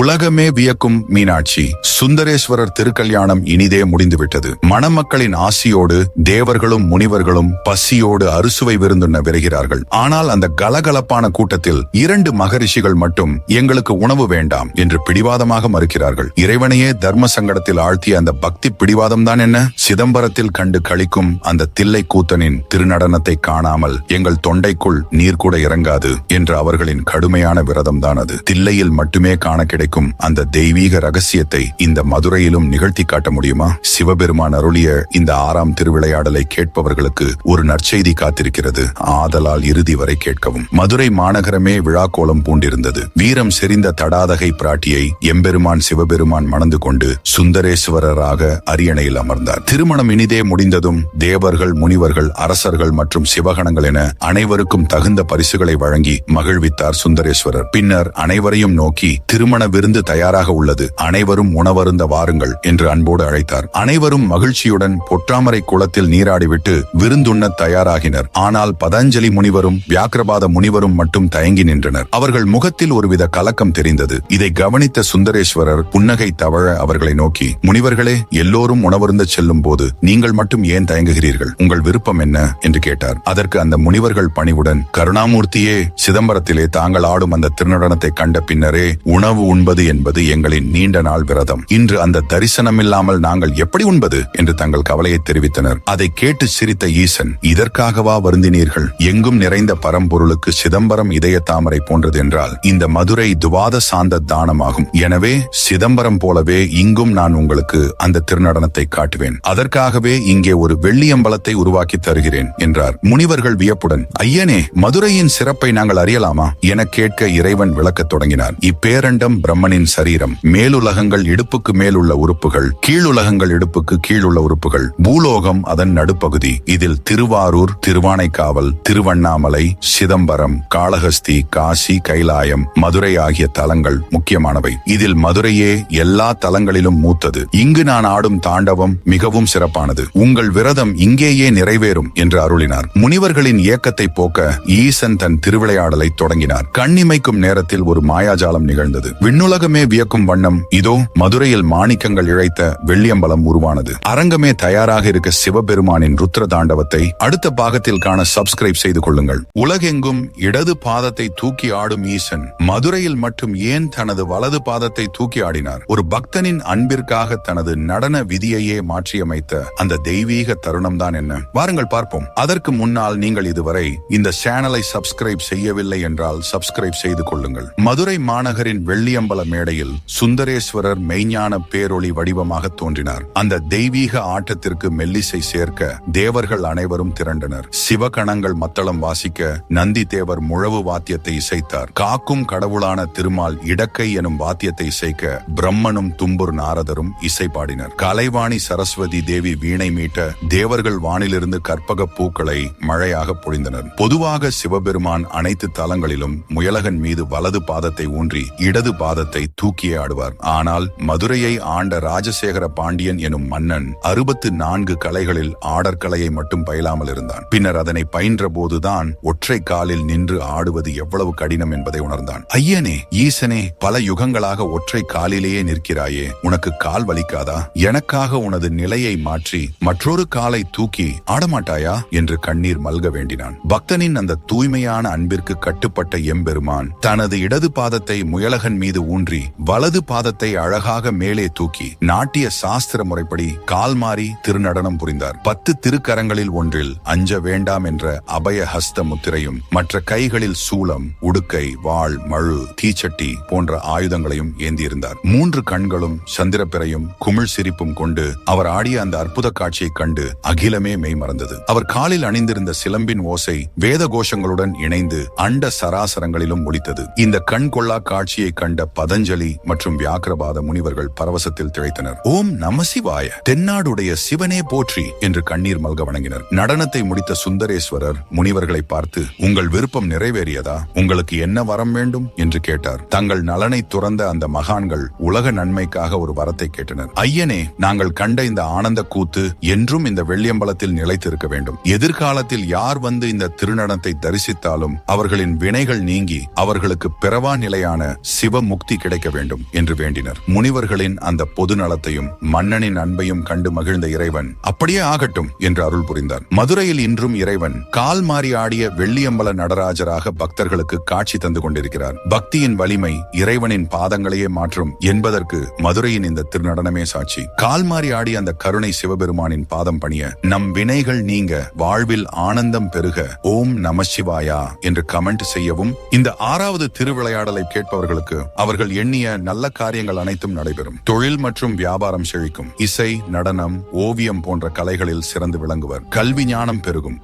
உலகமே வியக்கும் மீனாட்சி. சுந்தரேஸ்வரர் திருக்கல்யாணம் இனிதே முடிந்துவிட்டது. மணமக்களின் ஆசியோடு தேவர்களும் முனிவர்களும் பசியோடு அறுசுவை விருந்துண்ண விரைகிறார்கள். ஆனால் அந்த கலகலப்பான கூட்டத்தில் 2 மகரிஷிகள் மட்டும் எங்களுக்கு உணவு வேண்டாம் என்று பிடிவாதமாக மறுக்கிறார்கள். இறைவனையே தர்ம சங்கடத்தில் ஆழ்த்திய அந்த பக்தி பிடிவாதம் தான் என்ன? சிதம்பரத்தில் கண்டு களிக்கும் அந்த தில்லை கூத்தனின் திருநடனத்தை காணாமல் எங்கள் தொண்டைக்குள் நீர் கூட இறங்காது என்ற அவர்களின் கடுமையான விரதம் தான் அது. தில்லையில் மட்டுமே காண கிடைக்கும் அந்த தெய்வீக ரகசியத்தை இந்த மதுரையிலும் நிகழ்த்தி காட்ட முடியுமா? சிவபெருமான் அருளிய இந்த 6ஆம் திருவிளையாடலை கேட்பவர்களுக்கு ஒரு நற்செய்தி காத்திருக்கிறது. ஆதலால் இறுதி வரை கேட்கவும். மதுரை மாநகரமே விழாக்கோலம் பூண்டிருந்தது. வீரம் செறிந்த தடாதகை பிராட்டியை எம்பெருமான் சிவபெருமான் மணந்து கொண்டு சுந்தரேஸ்வரராக அரியணையில் அமர்ந்தார். திருமணம் இனிதே முடிந்ததும் தேவர்கள், முனிவர்கள், அரசர்கள் மற்றும் சிவகணங்கள் என அனைவருக்கும் தகுந்த பரிசுகளை வழங்கி மகிழ்வித்தார் சுந்தரேஸ்வரர். பின்னர் அனைவரையும் நோக்கி, திருமண விருந்து தயாராக உள்ளது, அனைவரும் உணவருந்த வாருங்கள் என்று அன்போடு அழைத்தார். அனைவரும் மகிழ்ச்சியுடன் பொற்றாமரை குளத்தில் நீராடிவிட்டு விருந்துண்ண தயாராகினர். ஆனால் பதஞ்சலி முனிவரும் வியாக்கிரபாத முனிவரும் மட்டும் தயங்கி நின்றனர். அவர்கள் முகத்தில் ஒருவித கலக்கம் தெரிந்தது. இதை கவனித்த சுந்தரேஸ்வரர் புன்னகை தவழ அவர்களை நோக்கி, முனிவர்களே, எல்லோரும் உணவருந்த செல்லும் போது நீங்கள் மட்டும் ஏன் தயங்குகிறீர்கள்? உங்கள் விருப்பம் என்ன என்று கேட்டார். அதற்கு அந்த முனிவர்கள் பணிவுடன், கருணாமூர்த்தியே, சிதம்பரத்திலே தாங்கள் ஆடும் அந்த திருநடனத்தை கண்ட பின்னரே உணவு உண்பது என்பது எங்களின் நீண்ட நாள் விரதம். இன்று அந்த தரிசனம் இல்லாமல் நாங்கள் எப்படி உண்பது என்று தங்கள் கவலையை தெரிவித்தனர். அதை கேட்டு சிரித்த ஈசன், இதற்காகவா வருந்தினீர்கள்? எங்கும் நிறைந்த பரம்பொருளுக்கு சிதம்பரம் இதய தாமரை போன்றது என்றால் இந்த மதுரை துவாத சாந்த தானமாகும். எனவே சிதம்பரம் போலவே இங்கும் நான் உங்களுக்கு அந்த திருநடனத்தை காட்டுவேன். அதற்காகவே இங்கே ஒரு வெள்ளியம்பலத்தை உருவாக்கி தருகிறேன் என்றார். முனிவர்கள் வியப்புடன், ஐயனே, மதுரையின் சிறப்பை நாங்கள் அறியலாமா என கேட்க இறைவன் விளக்கத் தொடங்கினார். இப்பேரண்டம் பிரம்மனின் சரீரம். மேலுலகங்கள் இடுப்புக்கு மேலுள்ள உறுப்புகள், கீழுலகங்கள் இடுப்புக்கு கீழுள்ள உறுப்புகள், பூலோகம் அதன் நடுப்பகுதி. இதில் திருவாரூர், திருவானைக்காவல், திருவண்ணாமலை, சிதம்பரம், காளஹஸ்தி, காசி, கைலாயம், மதுரை ஆகிய தலங்கள் முக்கியமானவை. இதில் மதுரையே எல்லா தலங்களிலும் மூத்தது. இங்கு நான் ஆடும் தாண்டவம் மிகவும் சிறப்பானது. உங்கள் விரதம் இங்கேயே நிறைவேறும் என்று அருளினார். முனிவர்களின் ஏக்கத்தை போக்க ஈசன் தன் திருவிளையாடலை தொடங்கினார். கண்ணிமைக்கும் நேரத்தில் ஒரு மாயாஜாலம் நிகழ்ந்தது. விண்ணுலகமே வியக்கும் வண்ணம் இதோ மதுரையில் மாணிக்கங்கள் இழைத்த வெள்ளியம்பலம் உருவானது. அரங்கமே தயாராக இருக்க சிவபெருமானின் ருத்ர தாண்டவத்தை அடுத்த பாகத்தில் காண சப்ஸ்கிரைப் செய்து கொள்ளுங்கள். உலகெங்கும் இடது பாதத்தை தூக்கி ஆடும் ஈசன் மதுரையில் மட்டும் ஏன் தனது வலது பாதத்தை தூக்கி ஆடினார்? ஒரு பக்தனின் அன்பிற்காக தனது நடன விதியையே மாற்றியமைத்த அந்த தெய்வீக தருணம் தான் என்ன? வாருங்கள் பார்ப்போம். அதற்கு முன்னால் நீங்கள் இதுவரை இந்த சேனலை சப்ஸ்கிரைப் செய்யவில்லை என்றால் சப்ஸ்கிரைப் செய்து கொள்ளுங்கள். மதுரை மாநகரின் வெள்ளியம்பல மேடையில் சுந்தரேஸ்வரர் மெய்ஞான பேரொளி வடிவமாக தோன்றினார். அந்த தெய்வீக ஆட்டத்திற்கு மெல்லிசை சேர்க்க தேவர்கள் அனைவரும் திரண்டனர். சிவகணங்கள் மத்தளம் வாசிக்க நந்தி தேவர் முழவு வாத்தியத்தை இசைத்தார். காக்கும் கடவுளான திருமால் இடக்கை எனும் வாத்தியத்தை இசைக்க பிரம்மனும் தும்புர் நாரதரும் இசை பாடினர். கலைவாணி சரஸ்வதி தேவி வீணை மீட்ட தேவர்கள் வானிலிருந்து கற்பக பூக்களை மழையாக பொழிந்தனர். பொதுவாக சிவபெருமான் அனைத்து தலங்களிலும் முயலகன் மீது வலது பாதத்தை ஊன்றி இடது பாதத்தை தூக்கியே ஆடுவார். ஆனால் மதுரையை ஆண்ட ராஜசேகர பாண்டியன் எனும் மன்னன் 64 கலைகளில் ஆடற்கலையை மட்டும் பயிலாமல் இருந்தான். பின்னர் அதனை பயின்ற போதுதான் ஒற்றை காலில் நின்று ஆடுவது எவ்வளவு கடினம் என்பதை உணர்ந்தான். ஐயனே, ஈசனே, பல யுகங்களாக ஒற்றை காலிலேயே நிற்கிறாயே, உனக்கு கால் வலிக்காதா? எனக்காக உனது நிலையை மாற்றி மற்றொரு காலை தூக்கி ஆடமாட்டாயா என்று கண்ணீர் மல்க வேண்டினான். பக்தனின் அந்த தூய்மையான அன்பிற்கு கட்டுப்பட்ட எம்பெருமான் தனது இடது பாதத்தை முயலகன் மீது ஊன்றி வலது பாதத்தை அழகாக மேலே தூக்கி நாட்டிய சாஸ்திர முறைப்படி கால் மாறி திருநடனம் புரிந்தார். 10 திருக்கரங்களில் ஒன்றில் அஞ்ச வேண்டாம் என்ற அபய ஹஸ்த முத்திரையும் மற்ற கைகளில் சூலம், உடுக்கை, வாள், மழு, தீச்சட்டி போன்ற ஆயுதங்களையும் ஏந்தியிருந்தார். 3 கண்களும் சந்திரப்பிறையும் குமிழ் சிரிப்பும் கொண்டு அவர் ஆடிய அந்த அற்புத காட்சியை கண்டு அகிலமே மெய் மறந்தது. அவர் காலில் அணிந்திருந்த சிலம்பின் ஓசை வேத கோஷங்களுடன் இணைந்து அண்ட சராசரங்களிலும் ஒலித்தது. இந்த கண் கொள்ளா காட்சியை கண்ட பதஞ்சலி மற்றும் வியாக்கிரபாத முனிவர்கள் பரவசத்தில் திளைத்தனர். ஓம் நம சிவாய, தென்னாடுடைய சிவனே போற்றி என்று கண்ணீர் மல்க வணங்கினர். நடனத்தை முடித்த சுந்தரேஸ்வரர் முனிவர்களை பார்த்து, உங்கள் விருப்பம் நிறைவேறியதா? உங்களுக்கு என்ன வரம் வேண்டும் என்று கேட்டார். தங்கள் நலனை துறந்த அந்த மகான்கள் உலக நன்மைக்காக ஒரு வரத்தை கேட்டனர். ஐயனே, நாங்கள் கண்ட இந்த ஆனந்த கூத்து என்றும் இந்த வெள்ளியம்பலத்தில் நிலைத்திருக்க வேண்டும். எதிர்காலத்தில் யார் வந்து இந்த திருநடனத்தை தரிசித்தாலும் அவர்களின் வினைகள் நீங்கி அவர்களுக்கு பிறவா நிலையான சிவ முக்தி கிடைக்க வேண்டும் என்று வேண்டினர். முனிவர்களின் அந்த பொது நலத்தையும் மன்னனின் அன்பையும் கண்டு மகிழ்ந்த இறைவன் அப்படியே ஆகட்டும் என்று அருள் புரிந்தார். மதுரையில் இன்றும் இறைவன் கால் மாறி ஆடிய வெள்ளியம்பல நடராஜராக பக்தர்களுக்கு காட்சி தந்து கொண்டிருக்கிறார். பக்தியின் வலிமை இறைவனின் பாதங்களையே மாற்றும் என்பதற்கு மதுரையின் இந்த திருநடனமே சாட்சி. கால் மாறி ஆடிய அந்த கருணை சிவபெருமானின் பாதம் பணிய, நம் வினைகள் நீங்க, வாழ்வில் ஆனந்தம் பெருக, ஓம் நம சிவாயா என்று கமெண்ட் செய்யவும். இந்த 6வது திருவிளையாடலை கேட்பவர்களுக்கு அவர்கள் எண்ணிய நல்ல காரியங்கள் அனைத்தும் நடைபெறும். தொழில் மற்றும் வியாபாரம் செழிக்கும். இசை, நடனம், ஓவியம் போன்ற கலைகளில் சிறந்து விளங்குவர். கல்வி ஞானம் பெருகும்.